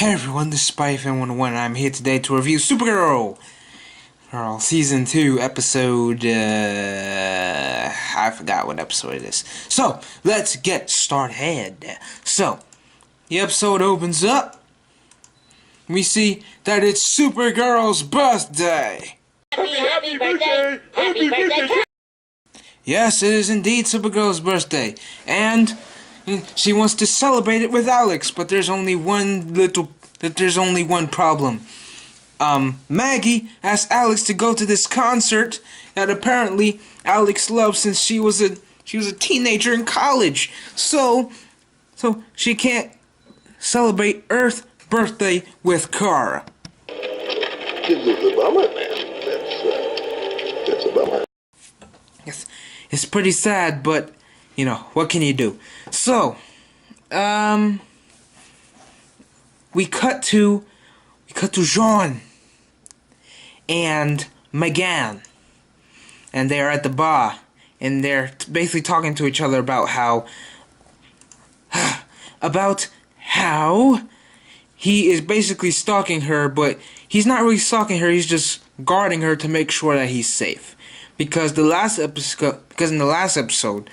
Hey everyone, this is SpyFan101 and I'm here today to review Supergirl! Season 2, episode, I forgot what episode it is. So, let's get started. So, the episode opens up. We see that it's Supergirl's birthday! Happy birthday! Happy birthday! Yes, it is indeed Supergirl's birthday, and she wants to celebrate it with Alex, but there's only one problem. Maggie asked Alex to go to this concert that apparently Alex loved since she was a teenager in college. So she can't celebrate Earth's birthday with Kara. It's a bummer, man. That's a bummer. It's pretty sad, but you know, what can you do? So, we cut to Jean and Megan, and they're at the bar, and they're basically talking to each other about how he is basically stalking her, but he's not really stalking her. He's just guarding her to make sure that he's safe. Because in the last episode,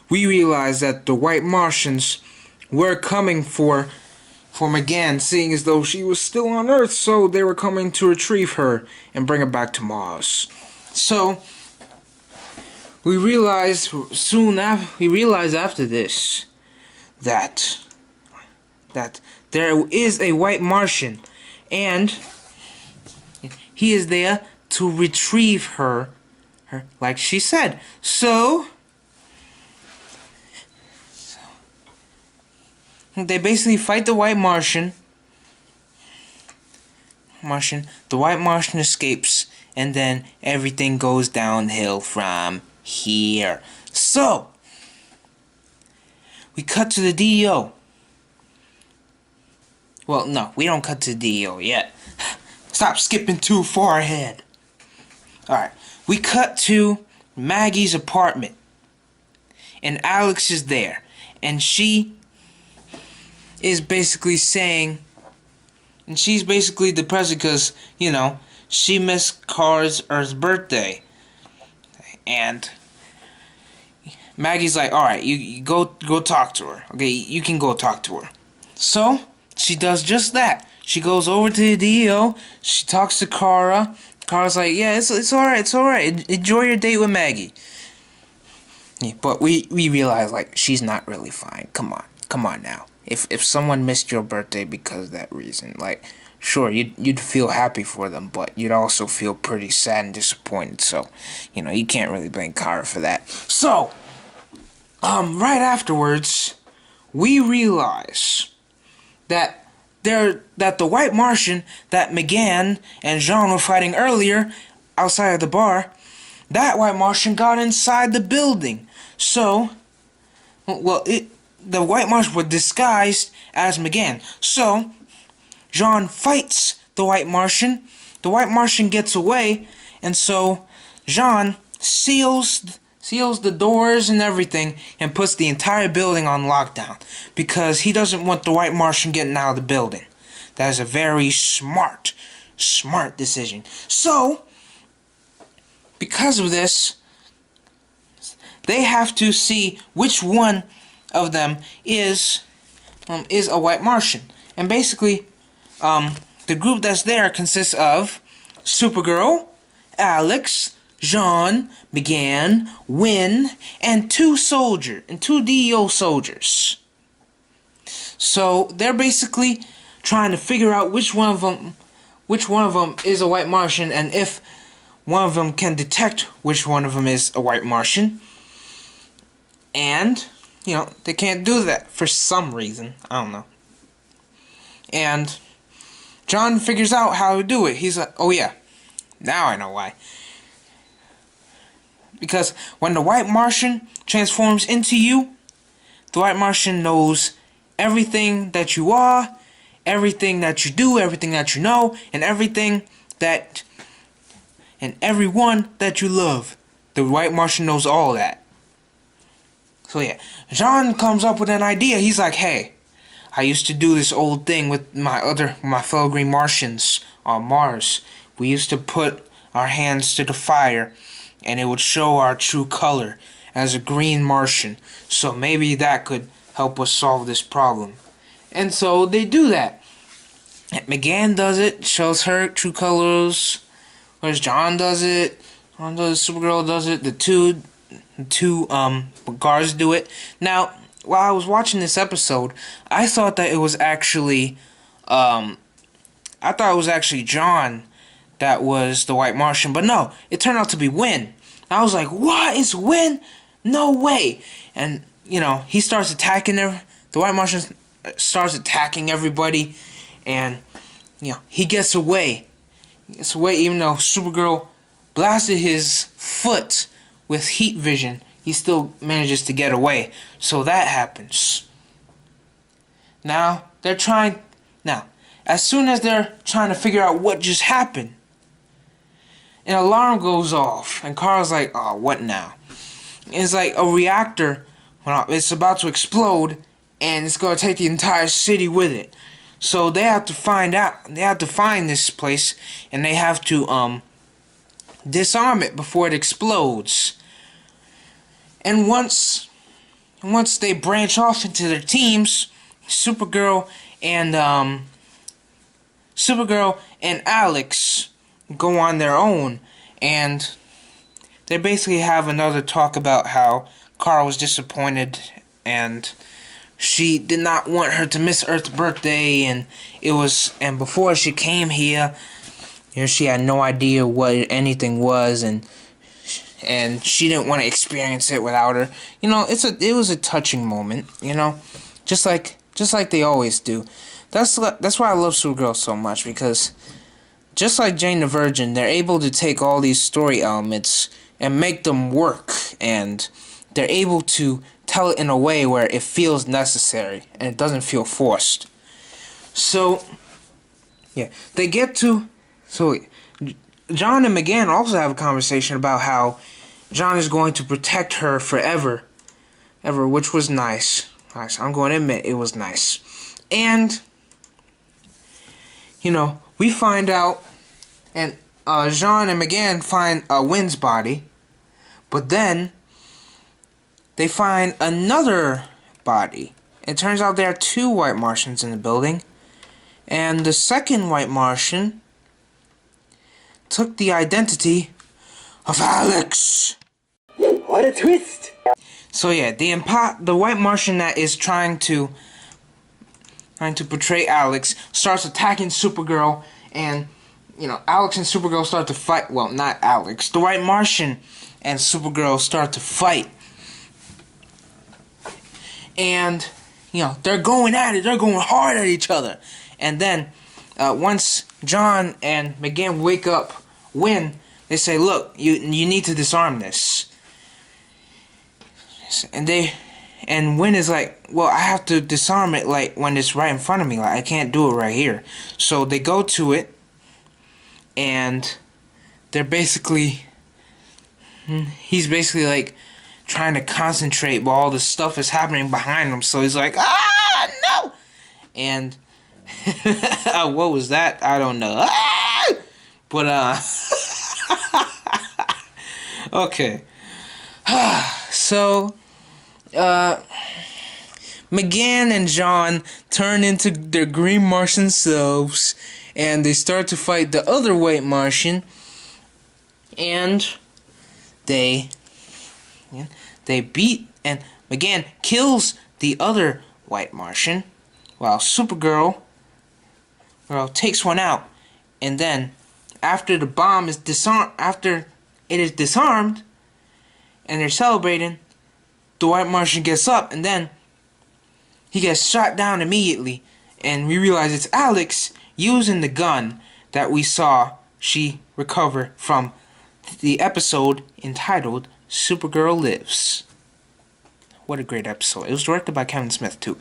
we realized that the White Martians were coming for Megan, seeing as though she was still on Earth, so they were coming to retrieve her and bring her back to Mars. So we realized after this that there is a White Martian, and he is there to retrieve her, like she said. So they basically fight the White Martian. The White Martian escapes, and then everything goes downhill from here. So we cut to the DEO. Well, no, we don't cut to the DEO yet. Stop skipping too far ahead. Alright, we cut to Maggie's apartment, and Alex is there, and she is basically saying, and she's basically depressed because, you know, she missed Kara's Earth's birthday. And Maggie's like, alright, you go talk to her. Okay, you can go talk to her. So she does just that. She goes over to the DEO, she talks to Kara. Kara's like, yeah, it's alright. Enjoy your date with Maggie. Yeah, but we realize, like, she's not really fine. Come on now. If someone missed your birthday because of that reason, like, sure, you'd feel happy for them, but you'd also feel pretty sad and disappointed. So, you know, you can't really blame Kara for that. So, right afterwards, we realize that the White Martian that Megan and Jean were fighting earlier outside of the bar, that White Martian got inside the building. So, well, the White Martian was disguised as Megan. So, Jean fights the White Martian. The White Martian gets away, and so Jean seals the doors and everything and puts the entire building on lockdown because he doesn't want the White Martian getting out of the building. That is a very smart decision. So, because of this, they have to see which one of them is a White Martian. And basically, the group that's there consists of Supergirl, Alex, Jean, Megan, Win, and two DEO soldiers. So they're basically trying to figure out which one of them is a White Martian, and if one of them can detect which one of them is a White Martian. And, you know, they can't do that for some reason. I don't know. And John figures out how to do it. He's like, oh yeah, now I know why. Because when the White Martian transforms into you, the White Martian knows everything that you are, everything that you do, everything that you know, and everything that, and everyone that you love. The White Martian knows all that. So yeah, Jean comes up with an idea. He's like, hey, I used to do this old thing with my fellow Green Martians on Mars. We used to put our hands to the fire, and it would show our true color as a Green Martian. So maybe that could help us solve this problem. And so they do that. McGann does it, shows her true colors. Whereas John does it. John does it, Supergirl does it. The two guards do it. Now, while I was watching this episode, I thought that it was actually John that was the White Martian, but no, it turned out to be Win. I was like, what? It's Win? No way. And, he starts attacking the White Martian starts attacking everybody, and, he gets away. He gets away even though Supergirl blasted his foot with heat vision. He still manages to get away. So that happens. Now, as soon as they're trying to figure out what just happened, an alarm goes off, and Kara's like, oh, what now? It's like a reactor, it's about to explode, and it's going to take the entire city with it. So they have to find this place, and they have to, disarm it before it explodes. And once they branch off into their teams, Supergirl and Alex go on their own, and they basically have another talk about how Kara was disappointed, and she did not want her to miss Earth's birthday, and before she came here, she had no idea what anything was, and she didn't want to experience it without her. It was a touching moment, just like they always do. That's why I love Supergirl so much, because just like Jane the Virgin, they're able to take all these story elements and make them work, and they're able to tell it in a way where it feels necessary and it doesn't feel forced. So, yeah, John and McGann also have a conversation about how John is going to protect her forever, which was nice. I'm going to admit it was nice. And, we find out, and John and McGann find Win's body, but then they find another body. It turns out there are two White Martians in the building, and the second White Martian took the identity of Alex. What a twist! So yeah, the White Martian that is trying to portray Alex starts attacking Supergirl, and Alex and Supergirl start to fight. Well, not Alex. The White Martian and Supergirl start to fight, and they're going at it. They're going hard at each other, and then once John and McGann wake up Win, they say, look, you need to disarm this. And Win is like, well, I have to disarm it when it's right in front of me. I can't do it right here. So they go to it, and he's basically trying to concentrate while all this stuff is happening behind him. So he's like, no! And what was that? I don't know. But okay. So McGann and John turn into their Green Martian selves, and they start to fight the other White Martian, and they beat, and McGann kills the other White Martian, while Supergirl takes one out, and then after the bomb is disarmed, and they're celebrating, the White Martian gets up, and then he gets shot down immediately, and we realize it's Alex using the gun that we saw she recover from the episode entitled Supergirl Lives. What a great episode. It was directed by Kevin Smith too.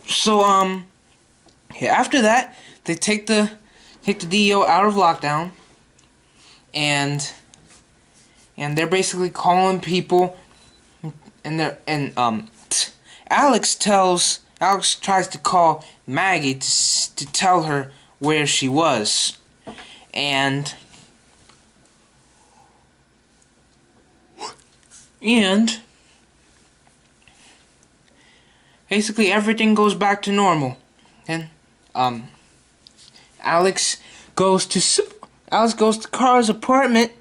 So after that, they take the DEO out of lockdown, and they're basically calling people, and Alex tells Alex tries to call Maggie to tell her where she was. And basically everything goes back to normal. And Alex goes to Kara's apartment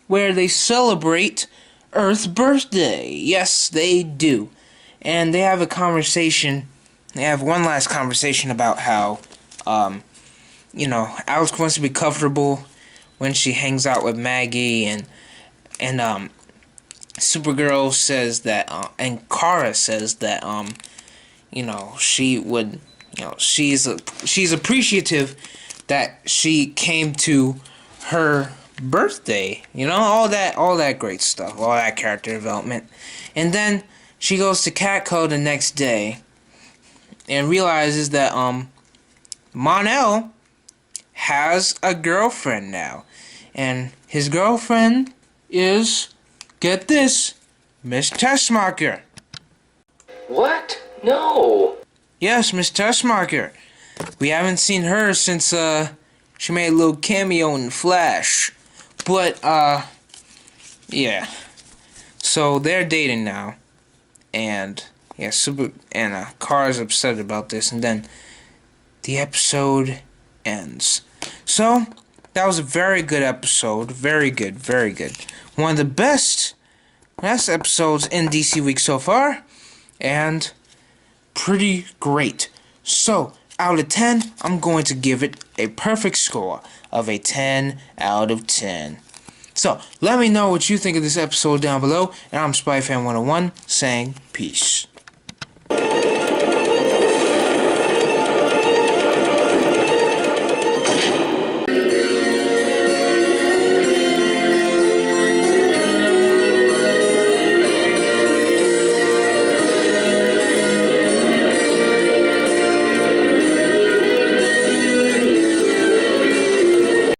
where they celebrate Earth's birthday. Yes, they do. And they have a conversation. They have one last conversation about how Alex wants to be comfortable when she hangs out with Maggie, and Supergirl says that, and Kara says that, she would, she's appreciative that she came to her birthday, all that great stuff, all that character development. And then she goes to Catco the next day and realizes that Mon-El has a girlfriend now, and his girlfriend is, get this, Miss Tessmacher. What? No. Yes, Miss Tessmacher. We haven't seen her since she made a little cameo in Flash. But yeah. So they're dating now. And yeah, Kara's upset about this, and then the episode ends. So that was a very good episode. Very good, very good. One of the best episodes in DC Week so far, and pretty great. So out of 10, I'm going to give it a perfect score of a 10 out of 10. So let me know what you think of this episode down below, and I'm SpyFan101 saying peace.